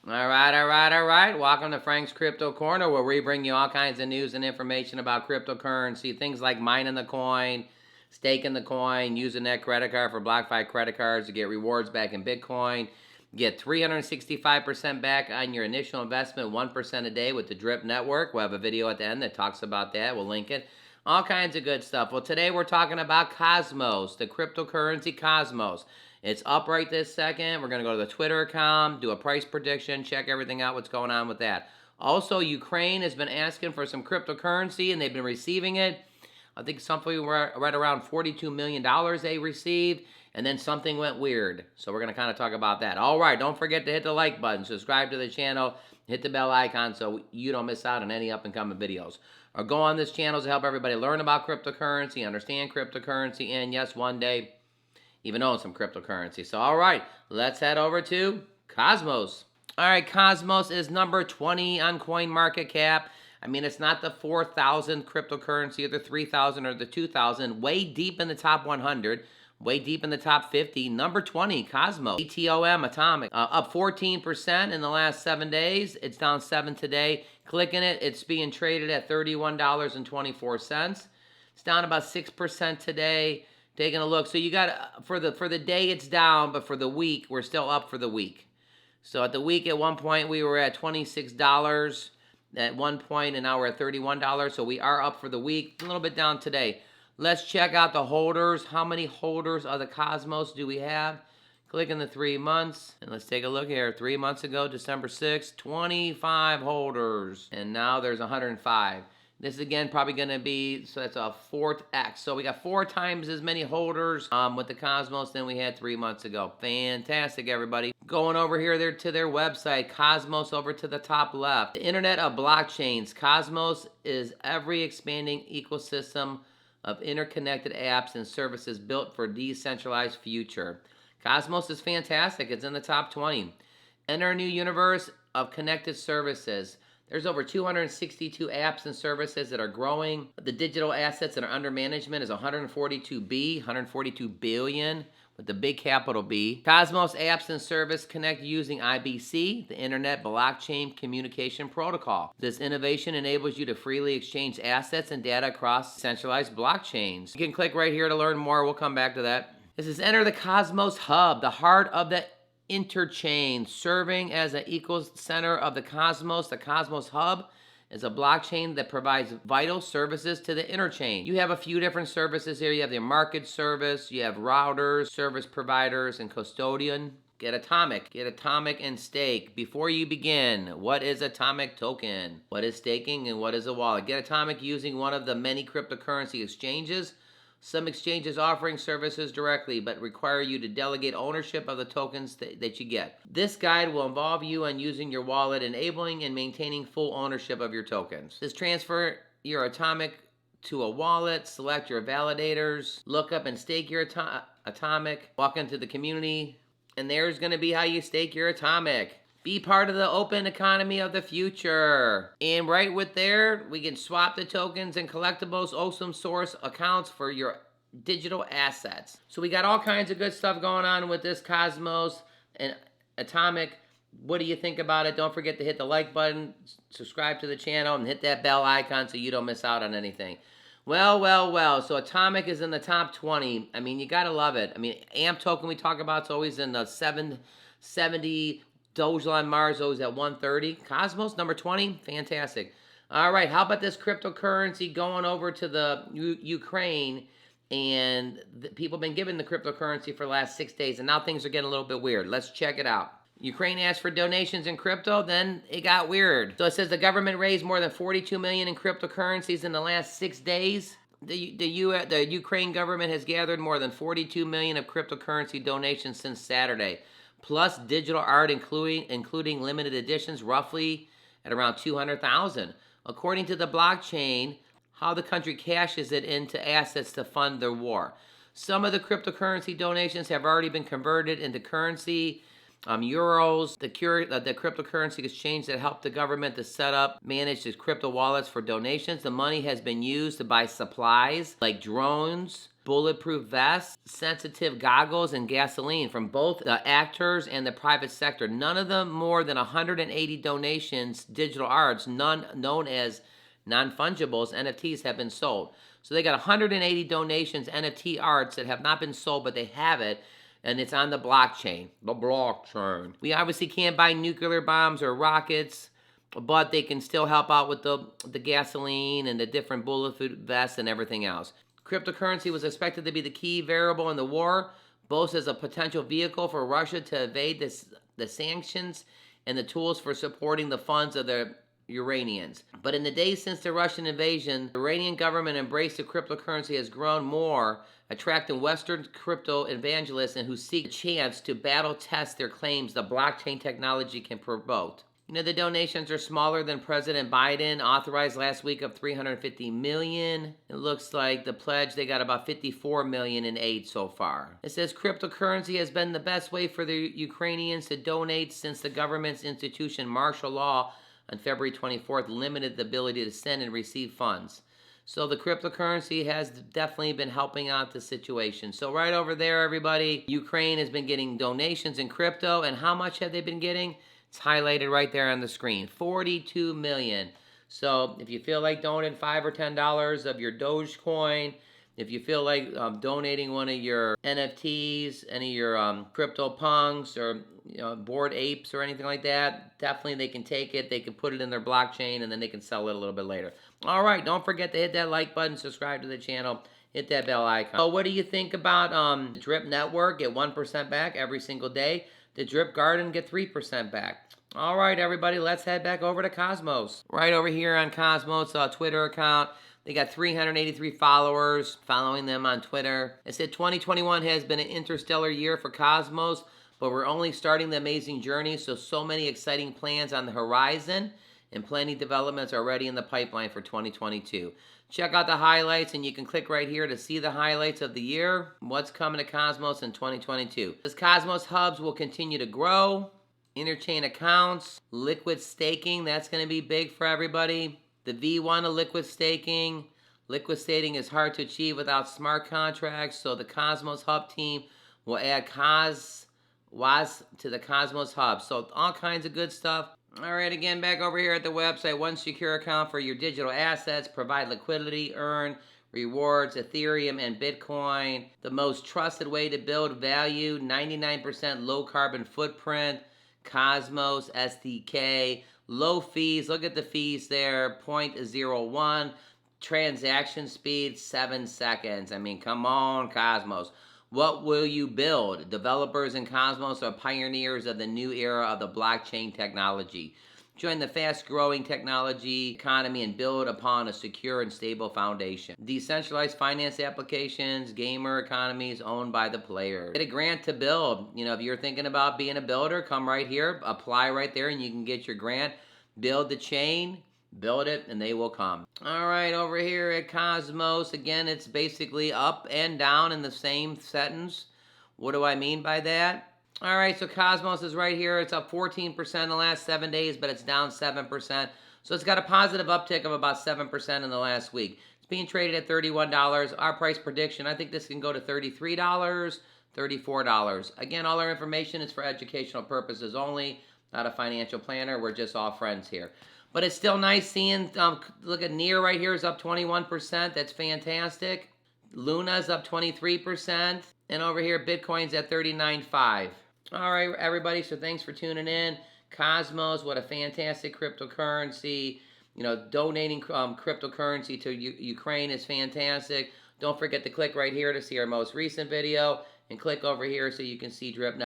All right, all right, all right. Welcome to Frank's Crypto Corner, where we bring you all kinds of news and information about cryptocurrency. Things like mining the coin, staking the coin, using that credit card for BlockFi credit cards to get rewards back in Bitcoin. Get 365% back on your initial investment, 1% a day with the Drip Network. We'll have a video at the end that talks about that. We'll link it. All kinds of good stuff. Well, today we're talking about Cosmos, the cryptocurrency Cosmos. It's up right this second. We're going to go to the Twitter account, do a price prediction, check everything out, what's going on with that. Also, Ukraine has been asking for some cryptocurrency, and they've been receiving it. I think something right around $42 million they received, and then something went weird. So we're going to kind of talk about that. All right, don't forget to hit the like button, subscribe to the channel, hit the bell icon so you don't miss out on any up-and-coming videos. Or go on this channel to help everybody learn about cryptocurrency, understand cryptocurrency, and yes, one day even own some cryptocurrency. So, all right, let's head over to Cosmos. All right, Cosmos is number 20 on CoinMarketCap. I mean, it's not the 4,000 cryptocurrency or the 3,000 or the 2,000. Way deep in the top 100, way deep in the top 50. Number 20, Cosmos. ATOM, Atomic. Up 14% in the last 7 days. It's down 7 today. Clicking it, it's being traded at $31.24. It's down about 6% today. Taking a look, so you got for the day it's down, but for the week we're still up for the week. So at the week, at one point we were at $26 at one point, and now we're at $31. So we are up for the week. A little bit down today. Let's check out the holders. How many holders of the Cosmos do we have? Click in the 3 months, and let's take a look here. 3 months ago, December 6th, 25 holders, and now there's 105. This is again probably going to be, so that's a 4x. So we got 4 times as many holders with the Cosmos than we had 3 months ago. Fantastic, everybody. Going over here to their website, Cosmos over to the top left. The Internet of Blockchains. Cosmos is every expanding ecosystem of interconnected apps and services built for a decentralized future. Cosmos is fantastic. It's in the top 20. Enter a new universe of connected services. There's over 262 apps and services that are growing. The digital assets that are under management is 142 billion, with the big capital B. Cosmos apps and service connect using IBC, the Internet Blockchain Communication Protocol. This innovation enables you to freely exchange assets and data across centralized blockchains. You can click right here to learn more. We'll come back to that. This is Enter the Cosmos Hub, the heart of the interchain, serving as an ecocenter of the Cosmos. The Cosmos Hub is a blockchain that provides vital services to the interchain. You have a few different services here. You have the market service, you have routers, service providers, and custodian. Get Atomic and stake. Before you begin, what is Atomic token? What is staking and what is a wallet? Get Atomic using one of the many cryptocurrency exchanges. Some exchanges offering services directly, but require you to delegate ownership of the tokens that you get. This guide will involve you on using your wallet, enabling and maintaining full ownership of your tokens. Just transfer your Atomic to a wallet, select your validators, look up and stake your Atomic, walk into the community, and there's going to be how you stake your Atomic. Be part of the open economy of the future. And right with there, we can swap the tokens and collectibles, open source accounts for your digital assets. So we got all kinds of good stuff going on with this Cosmos and Atomic. What do you think about it? Don't forget to hit the like button, subscribe to the channel, and hit that bell icon so you don't miss out on anything. Well. So Atomic is in the top 20. I mean, you gotta love it. I mean, AMP token we talk about is always in the 770. Dogecoin Mars is at 130. Cosmos, number 20. Fantastic. All right, how about this cryptocurrency going over to the Ukraine? And people have been given the cryptocurrency for the last 6 days, and now things are getting a little bit weird. Let's check it out. Ukraine asked for donations in crypto, then it got weird. So it says the government raised more than $42 million in cryptocurrencies in the last 6 days. The Ukraine government has gathered more than $42 million of cryptocurrency donations since Saturday. Plus digital art, including limited editions, roughly at around 200,000. According to the blockchain, how the country cashes it into assets to fund their war. Some of the cryptocurrency donations have already been converted into currency. Euros, the cryptocurrency exchange that helped the government to set up, manage its crypto wallets for donations. The money has been used to buy supplies like drones, bulletproof vests, sensitive goggles, and gasoline from both the actors and the private sector. None of them more than 180 donations, digital arts, none known as non-fungibles, NFTs, have been sold. So they got 180 donations, NFT arts, that have not been sold, but they have it, and it's on the blockchain. The blockchain. We obviously can't buy nuclear bombs or rockets, but they can still help out with the gasoline and the different bulletproof vests and everything else. Cryptocurrency was expected to be the key variable in the war, both as a potential vehicle for Russia to evade the sanctions and the tools for supporting the funds of the Iranians. But in the days since the Russian invasion, the Iranian government embrace of cryptocurrency has grown more, attracting Western crypto evangelists and who seek a chance to battle test their claims the blockchain technology can promote. You know, the donations are smaller than President Biden authorized last week of $350 million. It looks like the pledge, they got about $54 million in aid so far. It says cryptocurrency has been the best way for the Ukrainians to donate since the government's institution martial law on February 24th limited the ability to send and receive funds. So the cryptocurrency has definitely been helping out the situation. So right over there, everybody, Ukraine has been getting donations in crypto. And how much have they been getting? It's highlighted right there on the screen, 42 million. So if you feel like donating $5 or $10 of your Dogecoin, if you feel like donating one of your NFTs, any of your crypto punks or Bored Apes or anything like that, definitely they can take it. They can put it in their blockchain and then they can sell it a little bit later. All right, don't forget to hit that like button, subscribe to the channel, hit that bell icon. So what do you think about the Drip Network? Get 1% back every single day. The Drip Garden, get 3% back. All right, everybody, let's head back over to Cosmos. Right over here on Cosmos Twitter account, they got 383 followers following them on Twitter. It said 2021 has been an interstellar year for Cosmos, but we're only starting the amazing journey, so many exciting plans on the horizon, and plenty of developments already in the pipeline for 2022. Check out the highlights, and you can click right here to see the highlights of the year, what's coming to Cosmos in 2022. This Cosmos hubs will continue to grow. Interchain accounts, liquid staking, that's going to be big for everybody. The V1 of liquid staking. Liquid staking is hard to achieve without smart contracts, so the Cosmos Hub team will add WAS to the Cosmos Hub. So all kinds of good stuff. All right, again, back over here at the website, one secure account for your digital assets, provide liquidity, earn rewards, Ethereum and Bitcoin. The most trusted way to build value, 99% low carbon footprint, Cosmos SDK, low fees. Look at the fees there, 0.01. Transaction speed, 7 seconds. I mean, come on, Cosmos. What will you build? Developers in Cosmos are pioneers of the new era of the blockchain technology. Join the fast-growing technology economy and build upon a secure and stable foundation. Decentralized finance applications, gamer economies owned by the players. Get a grant to build. You know, if you're thinking about being a builder, come right here, apply right there, and you can get your grant. Build the chain, build it, and they will come. All right, over here at Cosmos, again, it's basically up and down in the same sentence. What do I mean by that? All right, so Cosmos is right here. It's up 14% in the last 7 days, but it's down 7%. So it's got a positive uptick of about 7% in the last week. It's being traded at $31. Our price prediction, I think this can go to $33, $34. Again, all our information is for educational purposes only, not a financial planner. We're just all friends here. But it's still nice seeing, look at NEAR right here is up 21%. That's fantastic. Luna's up 23%. And over here, Bitcoin's at 39.5. All right, everybody, so thanks for tuning in. Cosmos, what a fantastic cryptocurrency. You know, donating cryptocurrency to Ukraine is fantastic. Don't forget to click right here to see our most recent video, and click over here so you can see Drip.